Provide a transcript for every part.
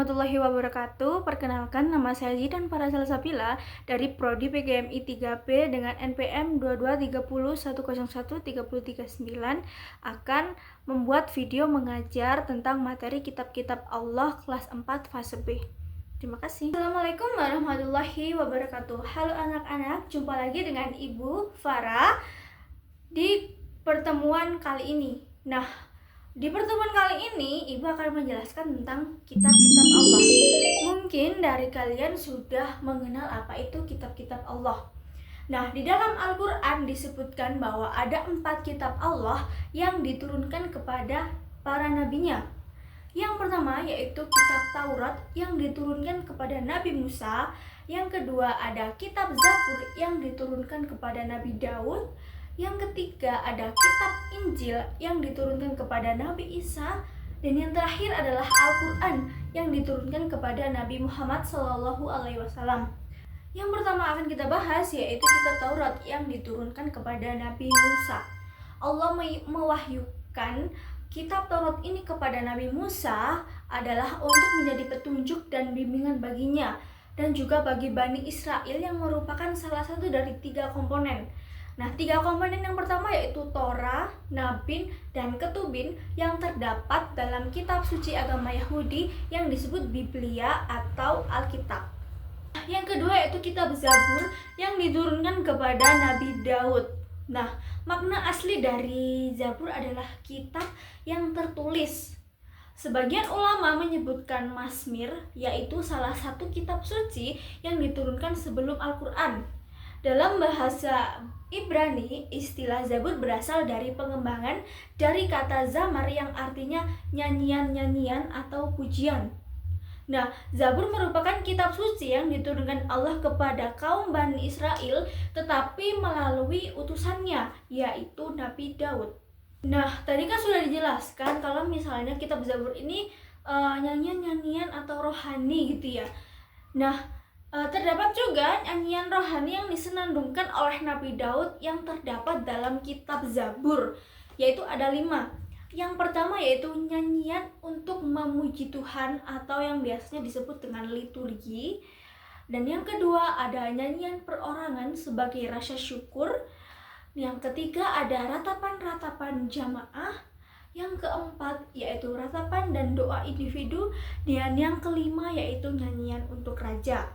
warahmatullahi wabarakatuh. Perkenalkan, nama saya Zidan Farasal Sapila dari Prodi PGMI 3B dengan NPM 2230130139 akan membuat video mengajar tentang materi kitab-kitab Allah kelas 4 fase B. Terima kasih. Assalamualaikum warahmatullahi wabarakatuh. Halo anak-anak, jumpa lagi dengan Ibu Farah di pertemuan kali ini. Di pertemuan kali ini, Ibu akan menjelaskan tentang kitab-kitab Allah. Mungkin dari kalian sudah mengenal apa itu kitab-kitab Allah. Di dalam Al-Quran disebutkan bahwa ada 4 kitab Allah yang diturunkan kepada para nabinya. Yang pertama yaitu kitab Taurat yang diturunkan kepada Nabi Musa. Yang kedua ada kitab Zabur yang diturunkan kepada Nabi Daud. Yang ketiga ada kitab Injil yang diturunkan kepada Nabi Isa. Dan yang terakhir adalah Al-Quran yang diturunkan kepada Nabi Muhammad SAW. Yang pertama akan kita bahas yaitu kitab Taurat yang diturunkan kepada Nabi Musa. Allah mewahyukan kitab Taurat ini kepada Nabi Musa adalah untuk menjadi petunjuk dan bimbingan baginya dan juga bagi Bani Israel yang merupakan salah satu dari 3 komponen. 3 komponen yang pertama yaitu Torah, Nabin, dan Ketubin yang terdapat dalam kitab suci agama Yahudi yang disebut Biblia atau Alkitab. Yang kedua yaitu kitab Zabur yang diturunkan kepada Nabi Daud. Makna asli dari Zabur adalah kitab yang tertulis. Sebagian ulama menyebutkan Mazmir, yaitu salah satu kitab suci yang diturunkan sebelum Al-Quran. Dalam bahasa Ibrani, istilah Zabur berasal dari pengembangan dari kata zamar yang artinya nyanyian-nyanyian atau pujian. Zabur merupakan kitab suci yang diturunkan Allah kepada kaum Bani Israel tetapi melalui utusannya, yaitu Nabi Daud. Tadi kan sudah dijelaskan kalau misalnya kitab Zabur ini nyanyian-nyanyian atau rohani gitu ya. Terdapat juga nyanyian rohani yang disenandungkan oleh Nabi Daud yang terdapat dalam kitab Zabur, yaitu ada 5. Yang pertama yaitu nyanyian untuk memuji Tuhan atau yang biasanya disebut dengan liturgi. Dan yang kedua ada nyanyian perorangan sebagai rasa syukur. Yang ketiga ada ratapan-ratapan jamaah. Yang keempat yaitu ratapan dan doa individu. Dan yang kelima yaitu nyanyian untuk raja.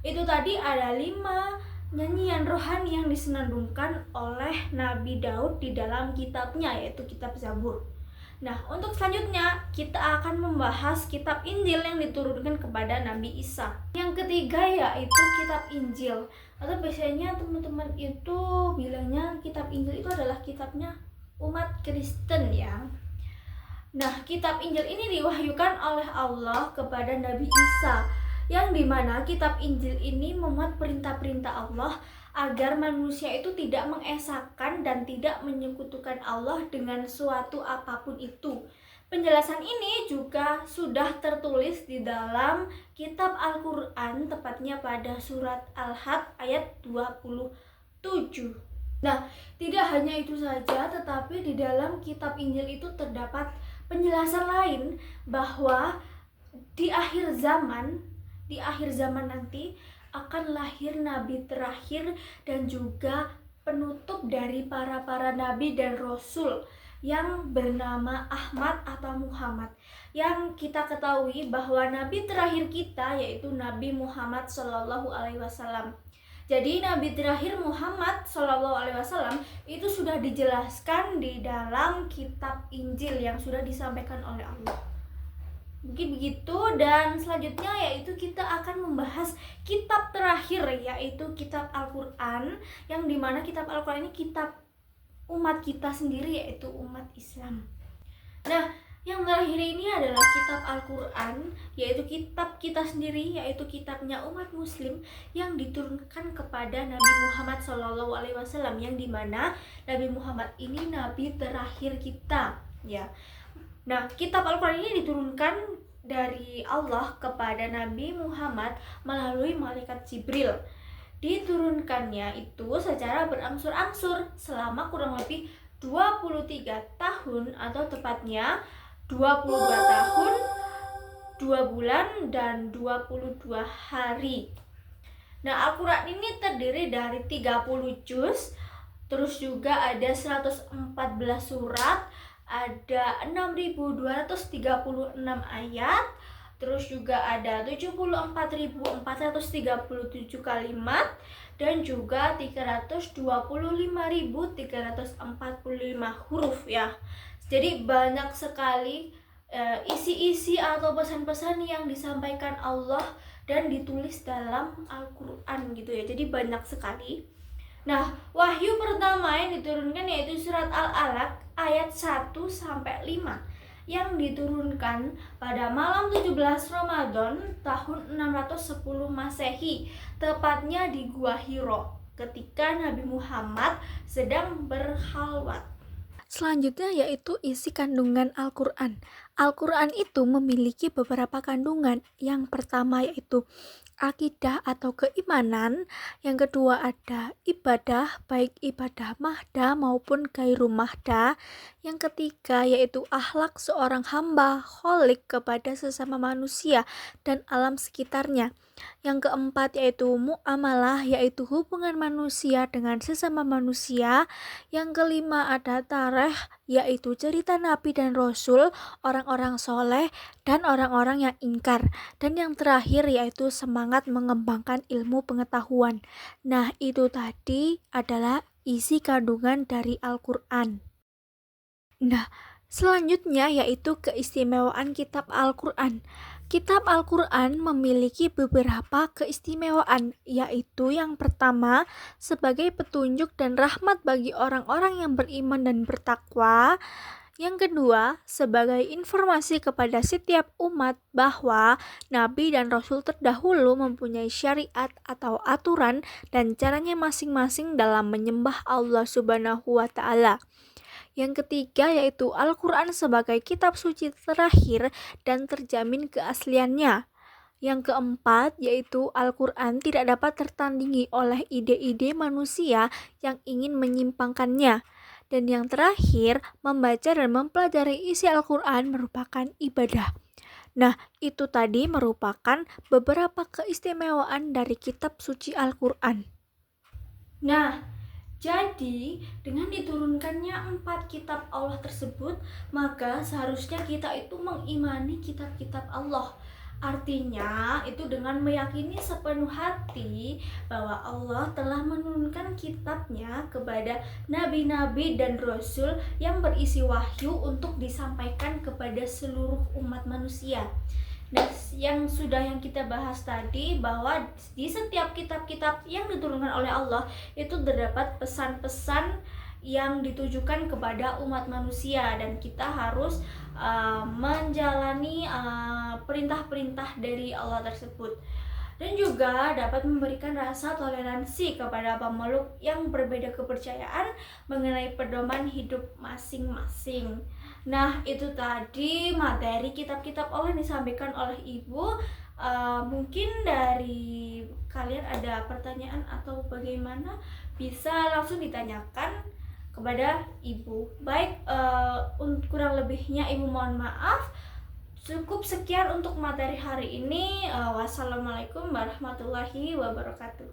Itu tadi ada 5 nyanyian rohani yang disenandungkan oleh Nabi Daud di dalam kitabnya, yaitu kitab Zabur. Untuk selanjutnya kita akan membahas kitab Injil yang diturunkan kepada Nabi Isa. Yang ketiga yaitu kitab Injil, atau biasanya teman-teman itu bilangnya kitab Injil itu adalah kitabnya umat Kristen ya. Kitab Injil ini diwahyukan oleh Allah kepada Nabi Isa, yang dimana kitab Injil ini memuat perintah-perintah Allah agar manusia itu tidak mengesahkan dan tidak menyekutukan Allah dengan suatu apapun itu. Penjelasan ini juga sudah tertulis di dalam kitab Al-Quran, tepatnya pada surat Al-Had ayat 27. Tidak hanya itu saja, tetapi di dalam kitab Injil itu terdapat penjelasan lain bahwa di akhir zaman nanti akan lahir nabi terakhir dan juga penutup dari para nabi dan rasul yang bernama Ahmad atau Muhammad. Yang kita ketahui bahwa nabi terakhir kita yaitu Nabi Muhammad SAW. Jadi nabi terakhir Muhammad SAW itu sudah dijelaskan di dalam kitab Injil yang sudah disampaikan oleh Allah. Mungkin begitu, dan selanjutnya yaitu kita akan membahas kitab terakhir yaitu kitab Al-Quran, yang dimana kitab Al-Quran ini kitab umat kita sendiri yaitu umat Islam. Yang terakhir ini adalah kitab Al-Quran, yaitu kitab kita sendiri, yaitu kitabnya umat muslim yang diturunkan kepada Nabi Muhammad SAW, yang dimana Nabi Muhammad ini nabi terakhir kita ya. Kitab Al-Quran ini diturunkan dari Allah kepada Nabi Muhammad melalui malaikat Jibril. Diturunkannya itu secara berangsur-angsur selama kurang lebih 23 tahun atau tepatnya 22 tahun 2 bulan dan 22 hari. Nah, Al-Quran ini terdiri dari 30 juz, terus juga ada 114 surat, ada 6.236 ayat, terus juga ada 74.437 kalimat, dan juga 325.345 huruf ya. Jadi banyak sekali isi-isi atau pesan-pesan yang disampaikan Allah dan ditulis dalam Al-Quran gitu ya. Jadi banyak sekali. Nah, wahyu pertama yang diturunkan yaitu surat Al-Alaq ayat 1-5 yang diturunkan pada malam 17 Ramadan tahun 610 Masehi, tepatnya di Gua Hiro ketika Nabi Muhammad sedang berkhalwat. Selanjutnya yaitu isi kandungan Al-Quran. Al-Quran itu memiliki beberapa kandungan. Yang pertama yaitu akidah atau keimanan. Yang kedua ada ibadah, baik ibadah mahda maupun gairu mahda. Yang ketiga yaitu akhlak seorang hamba kholik kepada sesama manusia dan alam sekitarnya. Yang keempat yaitu muamalah, yaitu hubungan manusia dengan sesama manusia. Yang kelima ada tarikh, yaitu cerita Nabi dan Rasul, orang-orang soleh, dan orang-orang yang ingkar. Dan yang terakhir yaitu semangat mengembangkan ilmu pengetahuan. Nah, itu tadi adalah isi kandungan dari Al-Quran. Nah, selanjutnya yaitu keistimewaan kitab Al-Quran. Kitab Al-Quran memiliki beberapa keistimewaan, yaitu yang pertama sebagai petunjuk dan rahmat bagi orang-orang yang beriman dan bertakwa. Yang kedua, sebagai informasi kepada setiap umat bahwa Nabi dan Rasul terdahulu mempunyai syariat atau aturan dan caranya masing-masing dalam menyembah Allah Subhanahu wa Ta'ala. Yang ketiga yaitu Al-Quran sebagai kitab suci terakhir dan terjamin keasliannya. Yang keempat yaitu Al-Quran tidak dapat tertandingi oleh ide-ide manusia yang ingin menyimpangkannya. Dan yang terakhir, membaca dan mempelajari isi Al-Quran merupakan ibadah. Nah, itu tadi merupakan beberapa keistimewaan dari kitab suci Al-Quran. Nah, jadi, dengan diturunkannya 4 kitab Allah tersebut, maka seharusnya kita itu mengimani kitab-kitab Allah. Artinya, itu dengan meyakini sepenuh hati bahwa Allah telah menurunkan kitabnya kepada nabi-nabi dan rasul yang berisi wahyu untuk disampaikan kepada seluruh umat manusia. Nah, yang kita bahas tadi bahwa di setiap kitab-kitab yang diturunkan oleh Allah itu terdapat pesan-pesan yang ditujukan kepada umat manusia dan kita harus menjalani perintah-perintah dari Allah tersebut. Dan juga dapat memberikan rasa toleransi kepada pemeluk yang berbeda kepercayaan mengenai pedoman hidup masing-masing. Nah, itu tadi materi kitab-kitab Allah yang disampaikan oleh Ibu. Mungkin dari kalian ada pertanyaan atau bagaimana, bisa langsung ditanyakan kepada Ibu. Baik, kurang lebihnya Ibu mohon maaf. Cukup sekian untuk materi hari ini. Wassalamualaikum warahmatullahi wabarakatuh.